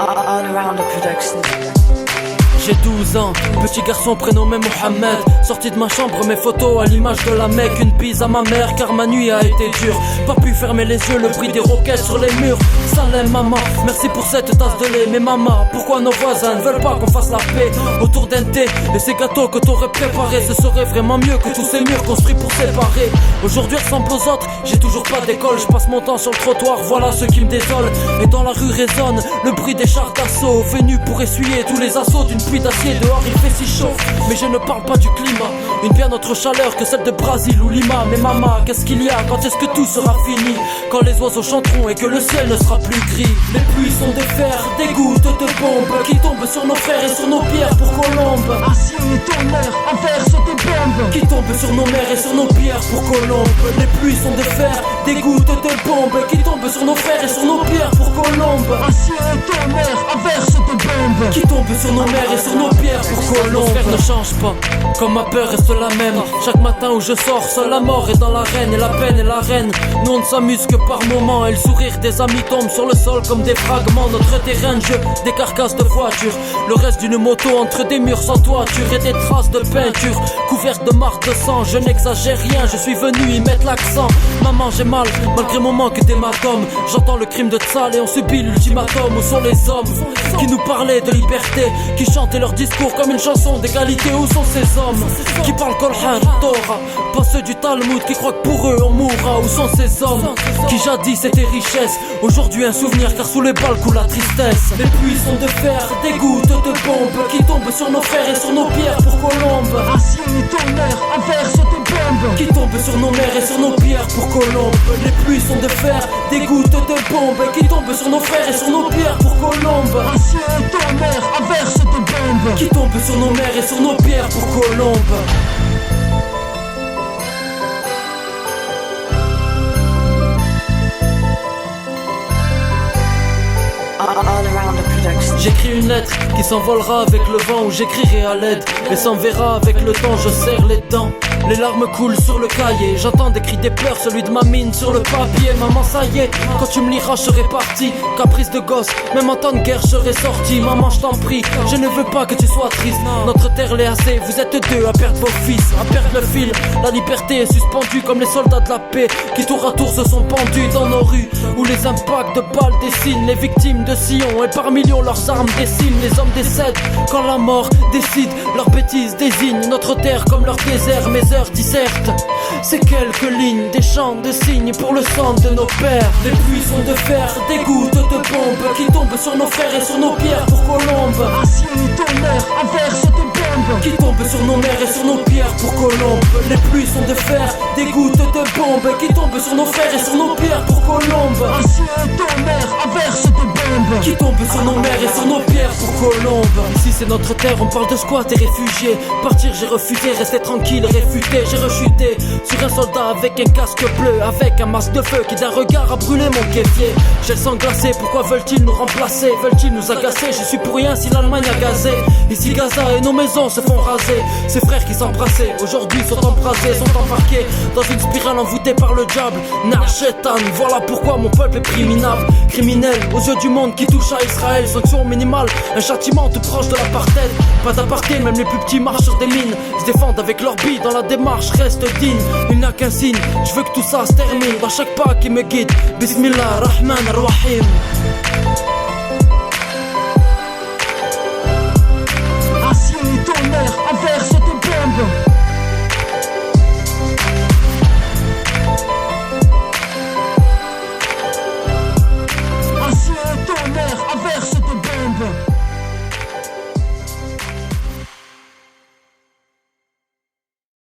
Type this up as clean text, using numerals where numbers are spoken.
All Around the Production. J'ai 12 ans, petit garçon prénommé Mohamed. Sorti de ma chambre, mes photos à l'image de la Mecque. Une bise à ma mère car ma nuit a été dure. Pas pu fermer les yeux, le bruit des roquettes sur les murs. Salem maman, merci pour cette tasse de lait. Mais maman, pourquoi nos voisins ne veulent pas qu'on fasse la paix autour d'un thé et ces gâteaux que t'aurais préparés? Ce serait vraiment mieux que tous ces murs construits pour séparer. Aujourd'hui ressemble aux autres, j'ai toujours pas d'école. Je passe mon temps sur le trottoir, voilà ce qui me désole. Et dans la rue résonne le bruit des chars d'assaut, venus pour essuyer tous les assauts d'une pluie d'acier. Dehors il fait si chaud, mais je ne parle pas du climat. Une bien autre chaleur que celle de Brésil ou Lima. Mais maman, qu'est-ce qu'il y a? Quand est-ce que tout sera fini? Quand les oiseaux chanteront et que le ciel ne sera plus gris. Les pluies sont de fer, des gouttes de bombes qui tombent sur nos frères et sur nos pierres pour Colombe. Acier et tonnerre, envers sur tes bombes qui tombent sur nos mers et sur nos pierres pour Colombe. Les pluies sont de fer, des gouttes de bombes qui tombent sur nos frères et sur nos pierres pour Colombe. Acier et tonnerre, envers sur tes bombes qui tombent sur nos mers et sur nos pierres pour Colombe. L'atmosphère ne change pas, comme ma peur reste la même. Chaque matin où je sors, seule la mort est dans l'arène et la peine est la reine. Nous on ne s'amuse que par moments et le sourire des amis tombe sur le sol comme des fragments. Notre terrain de jeu, des carcasses de voitures, le reste d'une moto entre des murs sans toiture et des traces de peinture couvertes de marques de sang. Je n'exagère rien, je suis venu y mettre l'accent. Maman j'ai mal, malgré mon manque d'hématome. J'entends le crime de Tzal et on subit l'ultimatum. Où sont les hommes qui nous parlaient de liberté, qui chantaient leur discours comme une chanson d'égalité? Où sont ces hommes qui parlent Qur'an, Torah, pas ceux du Talmud qui croient que pour eux on mourra? Où sont ces hommes qui jadis étaient richesses, aujourd'hui un souvenir car sous les balles coule la tristesse? Les pluies sont de fer, des gouttes de bombes qui tombent sur nos frères et sur nos pierres pour Colombe. Acier et tonnerre, envers sur tes bombes qui tombent sur nos mers et sur nos pierres pour Colombe. Les pluies sont de fer, des gouttes de bombes qui tombent sur nos frères et sur nos pierres pour Colombe. Acier et tonnerre, envers sur tes bombes qui tombent sur nos mers et sur nos pierres pour Colombe. J'écris une lettre qui s'envolera avec le vent, où j'écrirai à l'aide et s'enverra avec le temps. Je serre les dents, les larmes coulent sur le cahier. J'entends des cris, des pleurs, celui de ma mine sur le papier. Maman ça y est, quand tu me liras je serai parti. Caprice de gosse, même en temps de guerre je serai sorti. Maman je t'en prie, je ne veux pas que tu sois triste. Notre terre l'est assez, vous êtes deux à perdre vos fils, à perdre le fil. La liberté est suspendue comme les soldats de la paix qui tour à tour se sont pendus dans nos rues, où les impacts de balles dessinent les victimes de Sion. Et par millions leurs armes dessinent, les hommes décèdent quand la mort décide. Leurs bêtises désignent notre terre comme leur désert. Mes heures dissertent ces quelques lignes, des chants de signes pour le sang de nos pères. Les pluies sont de fer, des gouttes de bombes qui tombent sur nos frères et sur nos pierres pour Colombe. Acier et tonnerre, envers sur tes bombes qui tombent sur nos mers et sur nos pierres pour Colombe. Les pluies sont de fer, des gouttes de bombes qui tombent sur nos frères et sur nos pierres pour Colombe. Acier et tonnerre, envers sur tes bombes qui tombent sur nos mers et sur nos pierres pour Colombe. Ici c'est notre terre, on parle de squat et réfugiés. Partir j'ai refusé, rester tranquille, réfuté. J'ai rechuté sur un soldat avec un casque bleu, avec un masque de feu qui d'un regard a brûlé mon kéfier. J'ai le sang glacé, pourquoi veulent-ils nous remplacer? Veulent-ils nous agacer? Je suis pour rien si l'Allemagne a gazé. Ici Gaza et nos maisons se font raser. Ces frères qui s'embrassaient, aujourd'hui sont embrasés, sont embarqués dans une spirale envoûtée par le diable. Nar Shetan, voilà pourquoi mon peuple est criminel. Criminel aux yeux du monde qui touche à Israël. Sanction minimale, un châtiment tout proche de l'apartheid. Pas d'apartheid, même les plus petits marchent sur des mines. Se défendent avec leur bille, dans la démarche reste digne. Il n'a qu'un signe, je veux que tout ça se termine. Dans chaque pas qui me guide, Bismillah Rahman Rahim.